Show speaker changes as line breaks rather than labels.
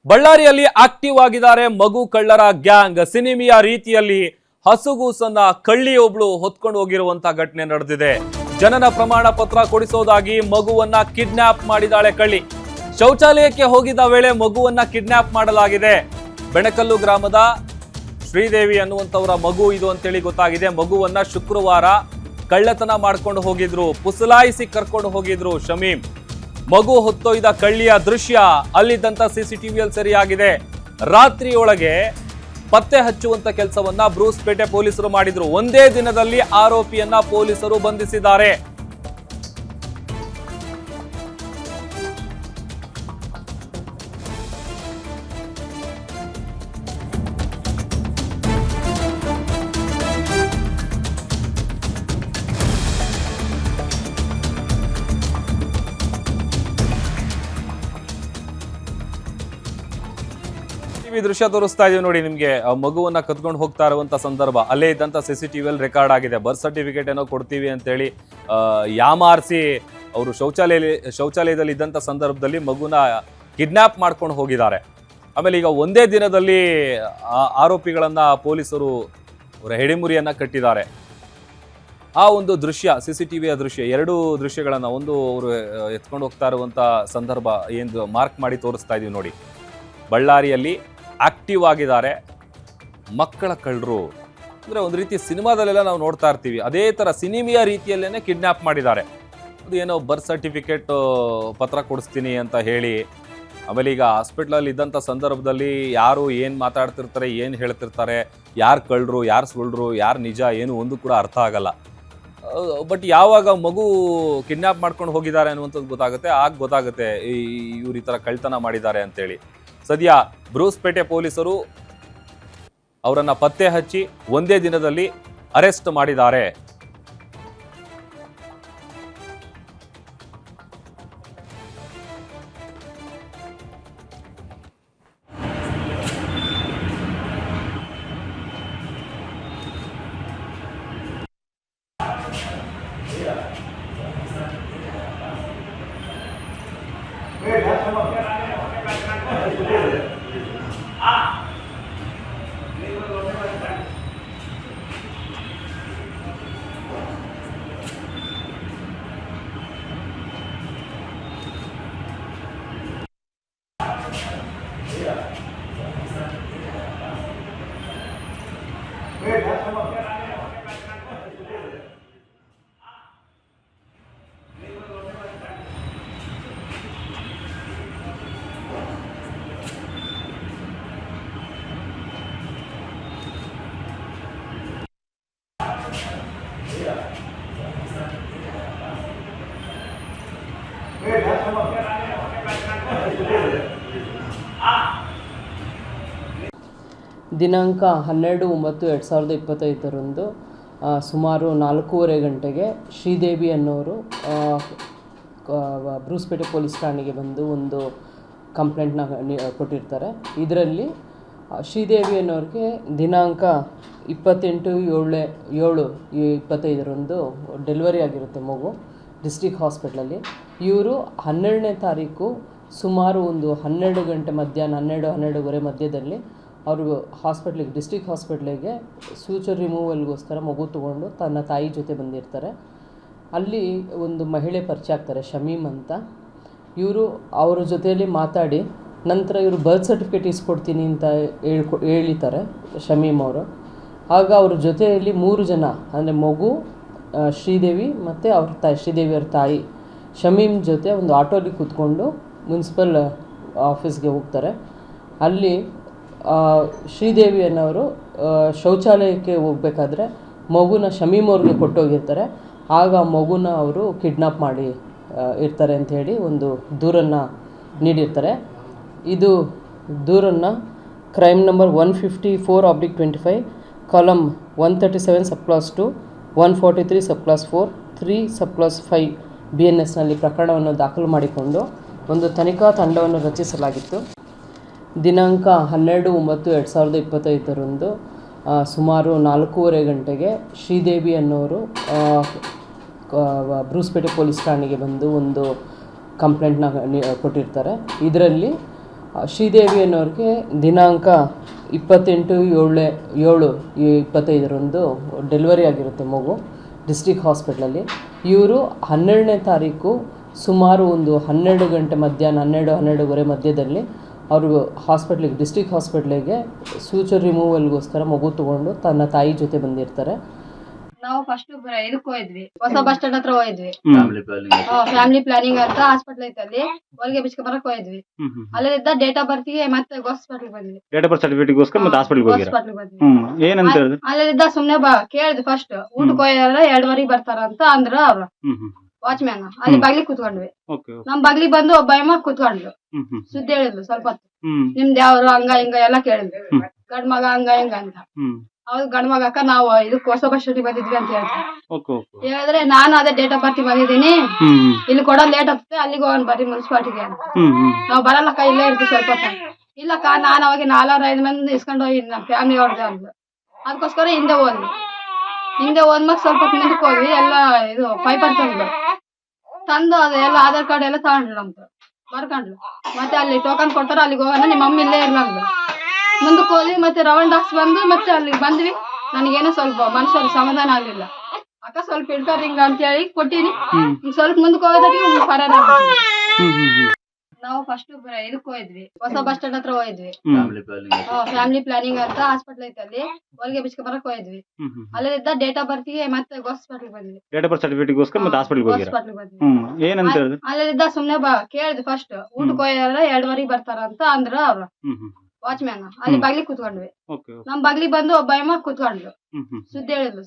ಬಳ್ಳಾರಿಯಲ್ಲಿ ಆಕ್ಟಿವ್ ಆಗಿದ್ದಾರೆ ಮಗು ಕಳ್ಳರ ಗ್ಯಾಂಗ್. ಸಿನಿಮೆಯ ರೀತಿಯಲ್ಲಿ ಹಸುಗೂಸನ್ನ ಕಳ್ಳಿಯೊಬ್ಳು ಹೊತ್ಕೊಂಡು ಹೋಗಿರುವಂತ ಘಟನೆ ನಡೆದಿದೆ. ಜನನ ಪ್ರಮಾಣ ಪತ್ರ ಕೊಡಿಸೋದಾಗಿ ಮಗುವನ್ನ ಕಿಡ್ನಾಪ್ ಮಾಡಿದಾಳೆ ಕಳ್ಳಿ. ಶೌಚಾಲಯಕ್ಕೆ ಹೋಗಿದ್ದ ವೇಳೆ ಮಗುವನ್ನ ಕಿಡ್ನಾಪ್ ಮಾಡಲಾಗಿದೆ. ಬೆಣಕಲ್ಲು ಗ್ರಾಮದ ಶ್ರೀದೇವಿ ಅನ್ನುವಂಥವರ ಮಗು ಇದು ಅಂತೇಳಿ ಗೊತ್ತಾಗಿದೆ. ಮಗುವನ್ನ ಶುಕ್ರವಾರ ಕಳ್ಳತನ ಮಾಡ್ಕೊಂಡು ಹೋಗಿದ್ರು, ಪುಸಲಾಯಿಸಿ ಕರ್ಕೊಂಡು ಹೋಗಿದ್ರು ಶಮೀಮ್. ಮಗು ಹೊತ್ತೊಯ್ದ ಕಳ್ಳಿಯ ದೃಶ್ಯ ಅಲ್ಲಿದ್ದಂತ ಸಿಸಿಟಿವಿಯಲ್ಲಿ ಸೆರೆಯಾಗಿದೆ. ರಾತ್ರಿಯೊಳಗೆ ಪತ್ತೆ ಹಚ್ಚುವಂತ ಕೆಲಸವನ್ನ ಬ್ರೂಸ್ಪೇಟೆ ಪೊಲೀಸರು ಮಾಡಿದ್ರು. ಒಂದೇ ದಿನದಲ್ಲಿ ಆರೋಪಿಯನ್ನ ಪೊಲೀಸರು ಬಂಧಿಸಿದ್ದಾರೆ. ದೃಶ್ಯ ತೋರಿಸ್ತಾ ಇದೀವಿ ನೋಡಿ ನಿಮ್ಗೆ. ಮಗುವನ್ನ ಕದ್ಕೊಂಡು ಹೋಗ್ತಾ ಇರುವಂತ ಸಂದರ್ಭ ಅಲ್ಲೇ ಇದ್ದಂತ ಸಿಸಿಟಿವಿಯಲ್ಲಿ ರೆಕಾರ್ಡ್ ಆಗಿದೆ. ಬರ್ತ್ ಸರ್ಟಿಫಿಕೇಟ್ ಏನೋ ಕೊಡ್ತೀವಿ ಅಂತೇಳಿ ಯಾಮಾರಿಸಿ ಅವರು ಶೌಚಾಲಯದಲ್ಲಿ ಇದ್ದಂತ ಸಂದರ್ಭದಲ್ಲಿ ಮಗುನ ಕಿಡ್ನಾಪ್ ಮಾಡ್ಕೊಂಡು ಹೋಗಿದ್ದಾರೆ. ಆಮೇಲೆ ಈಗ ಒಂದೇ ದಿನದಲ್ಲಿ ಆರೋಪಿಗಳನ್ನ ಪೊಲೀಸರು ಅವರ ಹೆಡಿಮುರಿಯನ್ನ ಕಟ್ಟಿದ್ದಾರೆ. ಆ ಒಂದು ದೃಶ್ಯ, ಸಿಸಿಟಿವಿಯ ದೃಶ್ಯ, ಎರಡು ದೃಶ್ಯಗಳನ್ನ, ಒಂದು ಅವರು ಎತ್ಕೊಂಡು ಹೋಗ್ತಾ ಇರುವಂತ ಸಂದರ್ಭ ಏನು ಮಾರ್ಕ್ ಮಾಡಿ ತೋರಿಸ್ತಾ ಇದೀವಿ ನೋಡಿ. ಬಳ್ಳಾರಿಯಲ್ಲಿ ಆಕ್ಟಿವ್ ಆಗಿದ್ದಾರೆ ಮಕ್ಕಳ ಕಳ್ಳರು. ಅಂದರೆ ಒಂದು ರೀತಿ ಸಿನಿಮಾದಲ್ಲೆಲ್ಲ ನಾವು ನೋಡ್ತಾ ಇರ್ತೀವಿ, ಅದೇ ಥರ ಸಿನಿಮೆಯ ರೀತಿಯಲ್ಲೇ ಕಿಡ್ನ್ಯಾಪ್ ಮಾಡಿದ್ದಾರೆ. ಅದು ಏನೋ ಬರ್ತ್ ಸರ್ಟಿಫಿಕೇಟ್ ಪತ್ರ ಕೊಡಿಸ್ತೀನಿ ಅಂತ ಹೇಳಿ, ಆಮೇಲೆ ಈಗ ಹಾಸ್ಪಿಟ್ಲಲ್ಲಿ ಇದ್ದಂಥ ಸಂದರ್ಭದಲ್ಲಿ ಯಾರು ಏನು ಮಾತಾಡ್ತಿರ್ತಾರೆ, ಏನು ಹೇಳ್ತಿರ್ತಾರೆ, ಯಾರು ಕಳ್ಳರು, ಯಾರು ಸುಳ್ಳರು, ಯಾರು ನಿಜ, ಏನು ಒಂದು ಕೂಡ ಅರ್ಥ ಆಗಲ್ಲ. ಬಟ್ ಯಾವಾಗ ಮಗು ಕಿಡ್ನ್ಯಾಪ್ ಮಾಡ್ಕೊಂಡು ಹೋಗಿದ್ದಾರೆ ಅನ್ನುವಂಥದ್ದು ಗೊತ್ತಾಗುತ್ತೆ, ಆಗ ಗೊತ್ತಾಗುತ್ತೆ ಇವ್ರು ಈ ಥರ ಕಳ್ತನ ಮಾಡಿದ್ದಾರೆ ಅಂತೇಳಿ. ಸದ್ಯ ಬ್ರೂಸ್ಪೇಟೆ ಪೊಲೀಸರು ಅವರನ್ನ ಪತ್ತೆ ಹಚ್ಚಿ ಒಂದೇ ದಿನದಲ್ಲಿ ಅರೆಸ್ಟ್ ಮಾಡಿದ್ದಾರೆ.
ದಿನಾಂಕ 12/9/2025 ಸುಮಾರು 4:30 ಗಂಟೆಗೆ ಶ್ರೀದೇವಿ ಅನ್ನೋರು ಬ್ರೂಸ್ಪೇಟೆ ಪೊಲೀಸ್ ಠಾಣೆಗೆ ಬಂದು ಒಂದು ಕಂಪ್ಲೇಂಟ್ನ ಕೊಟ್ಟಿರ್ತಾರೆ. ಇದರಲ್ಲಿ ಶ್ರೀದೇವಿ ಅನ್ನೋರಿಗೆ ದಿನಾಂಕ 28/7/25 ಡೆಲಿವರಿ ಆಗಿರುತ್ತೆ ಮಗು ಡಿಸ್ಟ್ರಿಕ್ಟ್ ಹಾಸ್ಪಿಟ್ಲಲ್ಲಿ. ಇವರು 12ನೇ ತಾರೀಕು ಸುಮಾರು ಒಂದು 12 ಗಂಟೆ ಮಧ್ಯಾಹ್ನ 12-12:30 ಮಧ್ಯದಲ್ಲಿ ಅವರು ಹಾಸ್ಪಿಟ್ಲಿಗೆ, ಡಿಸ್ಟ್ರಿಕ್ಟ್ ಹಾಸ್ಪಿಟ್ಲಿಗೆ ಫ್ಯೂಚರ್ ರಿಮೂವಲ್ಗೋಸ್ಕರ ಮಗು ತೊಗೊಂಡು ತನ್ನ ತಾಯಿ ಜೊತೆ ಬಂದಿರ್ತಾರೆ. ಅಲ್ಲಿ ಒಂದು ಮಹಿಳೆ ಪರಿಚಯ ಆಗ್ತಾರೆ, ಶಮೀಮ್ ಅಂತ. ಇವರು ಅವ್ರ ಜೊತೆಯಲ್ಲಿ ಮಾತಾಡಿ ನಂತರ ಇವರು ಬರ್ತ್ ಸರ್ಟಿಫಿಕೇಟ್ ಇಸ್ಕೊಡ್ತೀನಿ ಅಂತ ಹೇಳಿತಾರೆ ಶಮೀಮ್ ಅವರು. ಆಗ ಅವ್ರ ಜೊತೆಯಲ್ಲಿ 3 ಜನ, ಅಂದರೆ ಮಗು, ಶ್ರೀದೇವಿ ಮತ್ತು ಅವ್ರ ಶ್ರೀದೇವಿಯವ್ರ ತಾಯಿ ಶಮೀಮ್ ಜೊತೆ ಒಂದು ಆಟೋಲಿ ಕೂತ್ಕೊಂಡು ಮುನ್ಸಿಪಲ್ ಆಫೀಸ್ಗೆ ಹೋಗ್ತಾರೆ. ಅಲ್ಲಿ ಶ್ರೀದೇವಿ ಅನ್ನೋರು ಶೌಚಾಲಯಕ್ಕೆ ಹೋಗ್ಬೇಕಾದ್ರೆ ಮಗುನ ಶಮೀಮ್ ಅವ್ರಿಗೆ ಕೊಟ್ಟೋಗಿರ್ತಾರೆ. ಆಗ ಮಗುನ ಅವರು ಕಿಡ್ನಾಪ್ ಮಾಡಿ ಇರ್ತಾರೆ ಅಂಥೇಳಿ ಒಂದು ದೂರನ್ನು ನೀಡಿರ್ತಾರೆ. ಇದು ದೂರನ್ನು crime number 154/25 column 137 subclass 2 143 subclass 4 3 subclass 5 BNSನಲ್ಲಿ ಪ್ರಕರಣವನ್ನು ದಾಖಲು ಮಾಡಿಕೊಂಡು ಒಂದು ತನಿಖಾ ತಂಡವನ್ನು ರಚಿಸಲಾಗಿತ್ತು. ದಿನಾಂಕ 12/9/2025 ಸುಮಾರು 4:30 ಗಂಟೆಗೆ ಶ್ರೀದೇವಿ ಅನ್ನೋರು ಬ್ರೂಸ್ಪೇಟೆ ಪೊಲೀಸ್ ಠಾಣೆಗೆ ಬಂದು ಒಂದು ಕಂಪ್ಲೇಂಟ್ನ ಕೊಟ್ಟಿರ್ತಾರೆ. ಇದರಲ್ಲಿ ಶ್ರೀದೇವಿ ಅನ್ನೋರಿಗೆ ದಿನಾಂಕ 28/7/25 ಡೆಲಿವರಿ ಆಗಿರುತ್ತೆ ಮಗು ಡಿಸ್ಟ್ರಿಕ್ಟ್ ಹಾಸ್ಪಿಟ್ಲಲ್ಲಿ. ಇವರು 12ನೇ ತಾರೀಕು ಸುಮಾರು ಒಂದು 12 ಗಂಟೆ ಮಧ್ಯಾಹ್ನ 12-12:30 ಮಧ್ಯದಲ್ಲಿ ಅವರು ಡಿಸ್ಟ್ರಿಕ್ಟ್ ಹಾಸ್ಪಿಟ್ಲಿಗೆ ಫ್ಯೂಚರ್ ರಿಮೂವಲ್ಗೋಸ್ಕರ ಮಗು ತೊಗೊಂಡು ತನ್ನ ತಾಯಿ ಜೊತೆ ಬಂದಿರ್ತಾರೆ.
ನಾವು ಫಸ್ಟ್ ಇದಕ್ಕೆ ಹೋಗಿದ್ವಿ, ಹೊಸ ಬಸ್ ಸ್ಟ್ಯಾಂಡ್ ಹತ್ರ ಹೋಗಿದ್ವಿ. ಫ್ಯಾಮಿಲಿ ಪ್ಲಾನಿಂಗ್ ಅಂತ ಹಾಸ್ಪಿಟಲ್ ಐತೆ, ಅಲ್ಲಿ ಹೊಲಿಗೆ ಬಿಚ್ಕೊಂಬರಕ್ ಹೋಗಿದ್ವಿ. ಅಲ್ಲಿದ್ದ ಡೇಟ್ ಆಫ್ ಬರ್ತಿಗೆ ಮತ್ತೆ ಹಾಸ್ಪಿಟಲ್ ಬಂದ್ವಿ.
ಡೇಟ್ ಆಫ್ ಬರ್ತ್ ಸರ್ಟಿಫಿಕೇಟ್ಗೋಸ್ಕರ ಮತ್ತೆ ಹಾಸ್ಪಿಟಲ್ ಹೋಗಿರಾ?
ಹಾಸ್ಪಿಟಲ್ ಬಂದ್ವಿ.
ಏನಂತ ಹೇಳಿದ್ರು?
ಅಲ್ಲಿದ್ದ ಸುಮ್ನೆ ಕೇಳಿದ್ವಿ ಫಸ್ಟ್, ಊಟಕ್ಕೆ ಹೋಗ್ಯಾರ 2:15 ಬರ್ತಾರ ಅಂತ ಅಂದ್ರ ಅವ್ರ ವಾಚ್ಮ್ಯಾನ್. ಅಲ್ಲಿ ಬಾಗ್ಲಿ ಕುತ್ಕೊಂಡ್ವಿ. ನಮ್ ಬಾಗ್ಲಿ ಬಂದು ಒಬ್ಬ ಅಮ್ಮ ಕುತ್ಕೊಂಡ್ಲು, ಸುದ್ದಿ ಹೇಳಿದ್ಲು ಸ್ವಲ್ಪ ಹೊತ್ತು. ನಿಮ್ದು ಯಾವ್ರು ಹಂಗ ಹಿಂಗ ಎಲ್ಲಾ ಕೇಳಿದ್ವಿ. ಗಂಡ್ ಮಗ ಹಂಗ ಹಿಂಗ ಅಂತ. ಅವ್ರು ಗಂಡ್ ಮಗ ಅಕ್ಕ ನಾವು ಇದಕ್ಕೆ ಹೊಸ ಬಸ್ ಸ್ಟ್ಯಾಂಡ್ ಬಂದಿದ್ವಿ ಅಂತ ಹೇಳ್ತಾರೆ. ಹೇಳಿದ್ರೆ ನಾನು ಅದೇ ಡೇಟ್ ಆಫ್ ಬರ್ತಿ ಬಂದಿದ್ದೀನಿ, ಇಲ್ಲಿ ಕೊಡೋದ್ ಲೇಟ್ ಆಗ್ತದೆ, ಅಲ್ಲಿಗೆ ಹೋಗೋಣ ಬರ್ರಿ ಮುನ್ಸಿಪಾಲಿಟಿಗೆ ಅಂತ. ನಾವ್ ಬರಲ್ಲಕ್ಕ, ಇಲ್ಲೇ ಇರ್ತೀವಿ ಸ್ವಲ್ಪ ಹೊತ್ತು. ಇಲ್ಲಕ್ಕ ನಾನು ಅವಾಗ 4-5 ಮಂದಿ ಇಸ್ಕೊಂಡು ಹೋಗಿ ನಮ್ಮ ಫ್ಯಾಮಿಲಿ ಹೊಡೆದ ಅಂದ್ಲು. ಅದಕ್ಕೋಸ್ಕರ ಹಿಂದೆ ಹೋದ್ಮಾಗ ಸ್ವಲ್ಪ ಹೊತ್ತು ಮುಂದಕ್ಕೆ ಹೋದ್ವಿ. ಎಲ್ಲ ಇದು ಪೈಪರ್ ತಂದು ಅದು ಎಲ್ಲ ಆಧಾರ್ ಕಾರ್ಡ್ ಎಲ್ಲ ತಗೊಂಡ್ಲು ಅಂತ ಬರ್ಕೊಂಡ್ಲು. ಮತ್ತೆ ಅಲ್ಲಿ ಟೋಕನ್ ಕೊಡ್ತಾರ, ಅಲ್ಲಿಗೆ ಹೋಗೋಣ, ನಿಮ್ಮ ಮಮ್ಮಿ ಇಲ್ಲೇ ಇರ್ಲಂದ್ಲು. ಮುಂದಕ್ಕೆ ಹೋದ್ವಿ, ಮತ್ತೆ ರೌಂಡ್ ಹಾಕ್ಸ್ ಬಂದು ಮತ್ತೆ ಅಲ್ಲಿಗೆ ಬಂದ್ವಿ. ನನಗೇನೋ ಸ್ವಲ್ಪ ಮನುಷ್ಯರಿಗೆ ಸಮಾಧಾನ ಆಗ್ಲಿಲ್ಲ. ಅಕ್ಕ ಸ್ವಲ್ಪ ಇಡ್ತಾರ ಹಿಂಗ ಅಂತ ಹೇಳಿ ಕೊಟ್ಟಿನಿ. ಸ್ವಲ್ಪ ಮುಂದಕ್ಕೆ ಹೋಗೋದಕ್ಕೆ ಪರಾರ. ನಾವು ಫಸ್ಟ್ ಇದಕ್ಕೆ ಹೋಗಿದ್ವಿ, ಹೊಸ ಬಸ್ ಸ್ಟ್ಯಾಂಡ್ ಹತ್ರ ಹೋಗಿದ್ವಿ. ಫ್ಯಾಮಿಲಿ ಪ್ಲಾನಿಂಗ್ ಅಂತ ಹಾಸ್ಪಿಟಲ್ ಐತೆ, ಅಲ್ಲಿ ಹೊಲಿಗೆ ಬಿಚ್ಕೊಂಬರಕ್ ಹೋಗಿದ್ವಿ. ಅಲ್ಲಿದ್ದ ಡೇಟ್ ಆಫ್ ಬರ್ತಿಗೆ ಮತ್ತೆ ಹಾಸ್ಪಿಟಲ್ ಬಂದ್ವಿ.
ಡೇಟ್ ಆಫ್ ಬರ್ತ್ ಸರ್ಟಿಫಿಕೇಟ್ಗೋಸ್ಕರ ಮತ್ತೆ ಹಾಸ್ಪಿಟಲ್ ಹೋಗಿರಾ?
ಹಾಸ್ಪಿಟಲ್ ಬಂದ್ವಿ.
ಏನಂತ ಹೇಳಿದ್ರು?
ಅಲ್ಲಿದ್ದ ಸುಮ್ನೆ ಕೇಳಿದ್ವಿ ಫಸ್ಟ್, ಊಟಕ್ಕೆ ಹೋಗ್ಯಾರ 2:15 ಬರ್ತಾರ ಅಂತ ಅಂದ್ರ ಅವ್ರ ವಾಚ್ಮ್ಯಾನ್. ಅಲ್ಲಿ ಬಾಗ್ಲಿ ಕುತ್ಕೊಂಡ್ವಿ. ನಮ್ ಬಾಗ್ಲಿ ಬಂದು ಒಬ್ಬ ಅಮ್ಮ ಕುತ್ಕೊಂಡ್ಲು, ಸುದ್ದಿ ಹೇಳಿದ್ಲು.